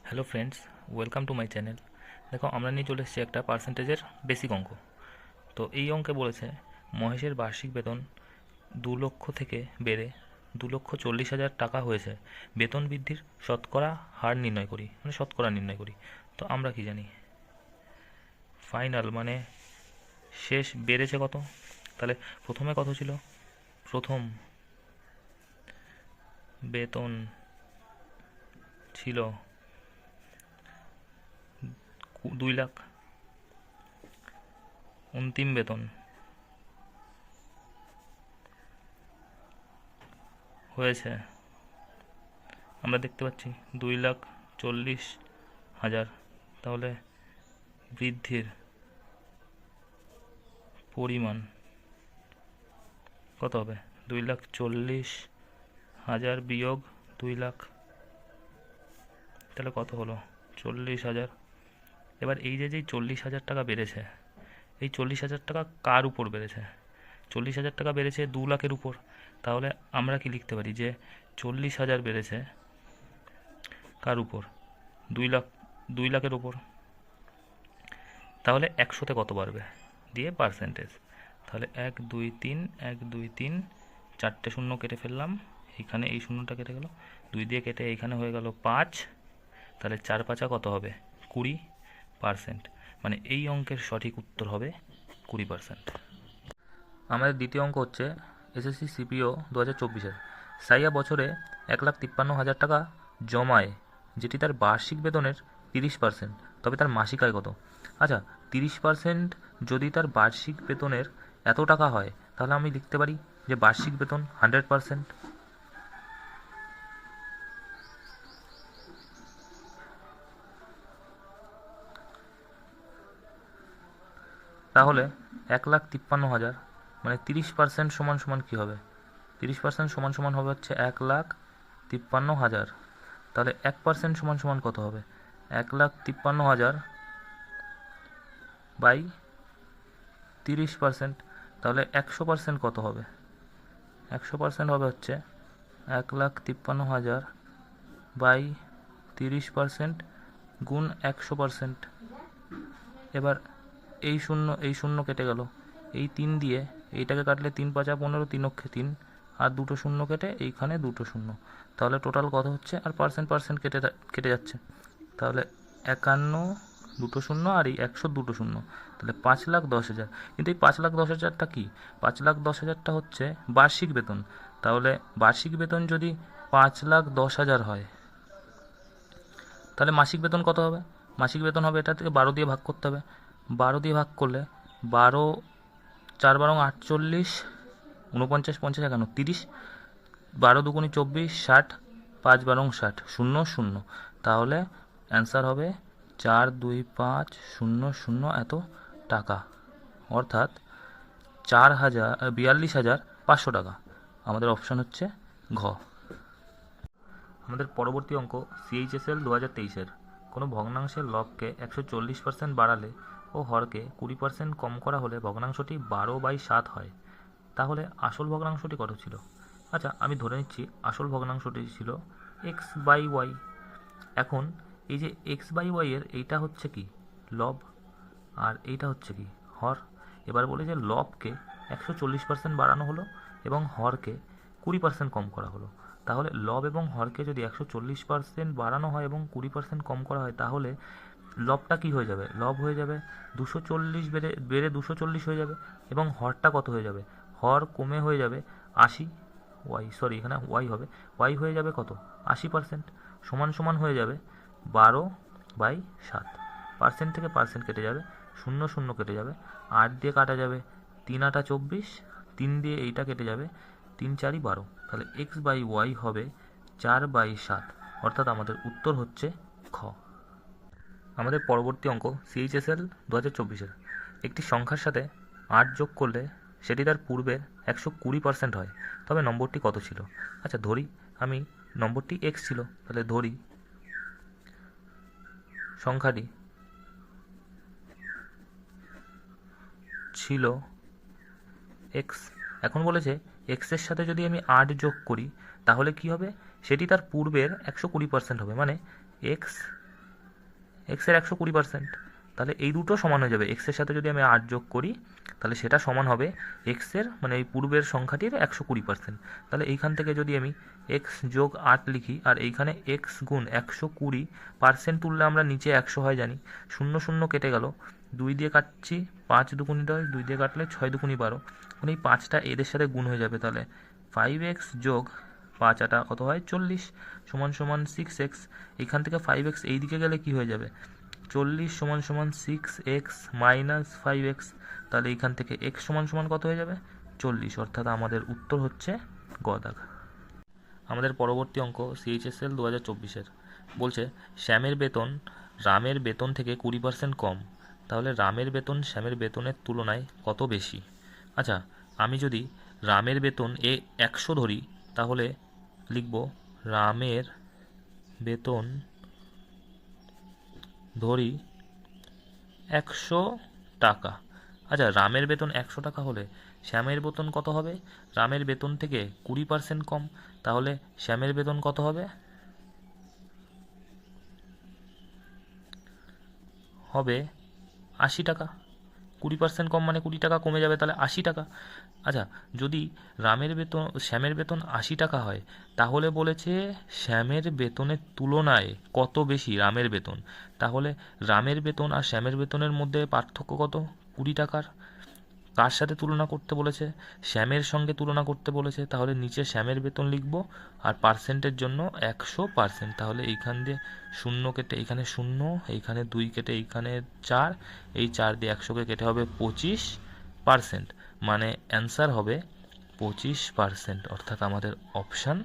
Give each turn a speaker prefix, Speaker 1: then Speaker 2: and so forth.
Speaker 1: Hello friends, welcome to my channel. দেখো, আমরা নিয়ে চলে এসেছি একটা পার্সেন্টেজের বেসিক অঙ্ক। তো এই অঙ্কে বলেছে মহেশের বার্ষিক বেতন 2 লক্ষ থেকে বেড়ে 2,40,000 টাকা হয়েছে। বেতন বৃদ্ধির শতকরা হার নির্ণয় করি, মানে শতকরা নির্ণয় করি। তো আমরা কি জানি? ফাইনাল মানে শেষ বেড়েছে কত? তাহলে প্রথমে কত ছিল? প্রথম বেতন ছিল 2 লাখ। অন্তিম বেতন হয়েছে, আমরা দেখতে পাচ্ছি 2,40,000। তাহলে বৃদ্ধির পরিমাণ কত হবে? 2,40,000 বিয়োগ 2 লাখ, তাহলে কত হলো? 40,000। এবার এই যে 40,000 টাকা বেড়েছে, এই 40,000 টাকা কার উপর বেড়েছে? 40,000 টাকা বেড়েছে 2 লাখের উপর। তাহলে আমরা কি লিখতে পারি যে 40,000 বেড়েছে কার উপর? 2 লাখ, 2 লাখের উপর। তাহলে 100-তে কত বাড়বে? দিয়ে পার্সেন্টেজ। তাহলে 1 2 3, 1 2 3, 4টে শূন্য কেটে ফেললাম, এইখানে এই শূন্যটা কেটে গেল, 2 দিয়ে কেটে এইখানে হয়ে গেল 5। তাহলে 4 5 কত হবে? 20%। মানে এই অঙ্কের সঠিক উত্তর হবে 20%। আমাদের দ্বিতীয় অঙ্ক হচ্ছে এসএসসি সিপিও 2024-এর। সাইয়া বছরে 1,53,000 টাকা জমায়, যেটি তার বার্ষিক বেতনের 30%। তবে তার মাসিক আয় কত? আচ্ছা, 30% যদি তার বার্ষিক বেতনের এত টাকা হয়, তাহলে আমি লিখতে পারি যে বার্ষিক বেতন 100%। তাহলে 1,53,000 মানে 30% সমান সমান কী হবে? 30% সমান সমান হবে হচ্ছে 1,53,000। তাহলে 1% সমান সমান কত হবে? 1,53,000 বাই 30%। তাহলে 100% কত হবে? 100% হবে হচ্ছে 1,53,000 বাই 30% গুণ 100%। এবার এই শূন্য কেটে গেল, এই 3 দিয়ে এইটাকে কাটলে 3 5 15, 3 অক্ষে 3, আর দুটো শূন্য কেটে এইখানে দুটো শূন্য। তাহলে টোটাল কত হচ্ছে? আর পার্সেন্ট পার্সেন্ট কেটে যাচ্ছে। তাহলে 51 দুটো শূন্য আর এই 100 দুটো শূন্য। তাহলে 5,10,000। কিন্তু এই 5,10,000টা কি? 5,10,000টা হচ্ছে বার্ষিক বেতন। তাহলে বার্ষিক বেতন যদি 5,10,000 হয়, তাহলে মাসিক বেতন কত হবে? মাসিক বেতন হবে, এটা থেকে 12 দিয়ে ভাগ করতে হবে। 12 দিয়ে ভাগ করলে 12 4 12 48, 49 50 51 30, 12 দুগুণি 24, 60, 5 12 60, 0 0। তাহলে অ্যান্সার হবে 42500 এত টাকা, অর্থাৎ 42,500 টাকা। আমাদের অপশান হচ্ছে ঘ। আমাদের পরবর্তী অঙ্ক সিএইচএসএল 2023-এর। কোনো ভগ্নাংশের লবকে 140% বাড়ালে ও হরকে 20% কম করা হলে ভগ্নাংশটি 12/7 হয়। তাহলে আসল ভগ্নাংশটি কত ছিল? আচ্ছা, আমি ধরে নিচ্ছি আসল ভগ্নাংশটি ছিল x/y। এখন এই যে x/y এর এইটা হচ্ছে কি? লব। আর এইটা হচ্ছে কি? হর। এবার বলে যে লবকে 140% বাড়ানো হলো এবং হরকে 20% কম করা হলো। তাহলে লব এবং হরকে যদি 140% বাড়ানো হয় এবং 20% কম করা হয়, তাহলে লবটা কি হয়ে যাবে? লব হয়ে যাবে 240, বেড়ে বেড়ে 240 হয়ে যাবে। এবং হরটা কত হয়ে যাবে? হর কমে হয়ে যাবে 80। এখানে ওয়াই হবে। ওয়াই হয়ে যাবে কত? 80%। সমান সমান হয়ে যাবে 12/7। পার্সেন্ট থেকে পার্সেন্ট কেটে যাবে, শূন্য শূন্য কেটে যাবে, 8 দিয়ে কাটা যাবে, 3 8 24, 3 দিয়ে এইটা কেটে যাবে, 3 4 12। তাহলে x/y হবে 4/7, অর্থাৎ আমাদের উত্তর হচ্ছে খ। আমাদের পরবর্তী অঙ্ক সিএইচএসএল 2024-এর। একটি সংখ্যার সাথে 8 যোগ করলে সেটি তার পূর্বের 120% হয়, তবে নম্বরটি কত ছিল? আচ্ছা, ধরি আমি নম্বরটি x ছিল, তাহলে ধরি সংখ্যাটি ছিল x। এখন বলেছে x এর সাথে যদি আমি 8 যোগ করি, তাহলে কি হবে? সেটি তার পূর্বের 120% হবে, মানে x এক্সের 120%। তাহলে এই দুটো সমান হয়ে যাবে। এক্সের সাথে যদি আমি 8 যোগ করি তাহলে সেটা সমান হবে এক্সের মানে এই পূর্বের সংখ্যাটির 120%। তাহলে এইখান থেকে যদি আমি এক্স যোগ 8 লিখি আর এইখানে এক্স গুণ 120% তুললে আমরা নিচে 100 হয় জানি, শূন্য শূন্য কেটে গেল, 2 দিয়ে কাটছি, 5 দুগুণি 10, 2 দিয়ে কাটলে 6 দুগুণি 12, মানে এই 5টা এদের সাথে গুণ হয়ে যাবে। তাহলে 5x যোগ 5 আটা কত হয় 40 সমান সমান 6x। এখান থেকে 5x এই দিকে গেলে কি হয়ে যাবে 40 সমান সমান 6x মাইনাস 5x। তাহলে এইখান থেকে x সমান সমান কত হয়ে যাবে 40, অর্থাৎ আমাদের উত্তর হচ্ছে গ দাগ। আমাদের পরবর্তী অঙ্ক সিএইচএসএল 2024-এর বলছে শ্যামের বেতন রামের বেতন থেকে 20% কম, তাহলে রামের বেতন শ্যামের বেতনের তুলনায় কত বেশি। আচ্ছা, আমি যদি রামের বেতন 100 ধরি তাহলে লিখব রামের বেতন ধরি 100 টাকা। আচ্ছা, রামের বেতন 100 টাকা হলে শ্যামের বেতন কত হবে, রামের বেতন থেকে 20% কম, তাহলে শ্যামের বেতন কত হবে, হবে 80 টাকা। 20% কম মানে 20 টাকা কমে যাবে, তাহলে 80 টাকা। আচ্ছা, যদি শ্যামের বেতন 80 টাকা হয় তাহলে বলেছে শ্যামের বেতনের তুলনায় কত বেশি রামের বেতন, তাহলে রামের বেতন আর শ্যামের বেতনের মধ্যে পার্থক্য কত 20 টাকার। কার সাথে তুলনা করতে বলেছে, শ্যামের সঙ্গে তুলনা করতে বলেছে, তাহলে নিচে শ্যামের বেতন লিখব আর পার্সেন্টের জন্য 100%। তাহলে এইখান দিয়ে শূন্য কেটে এইখানে শূন্য, এইখানে 2 কেটে এইখানে 4, এই 4 দিয়ে 100কে কেটে হবে 25%, মানে অ্যান্সার হবে 25%, অর্থাৎ আমাদের অপশান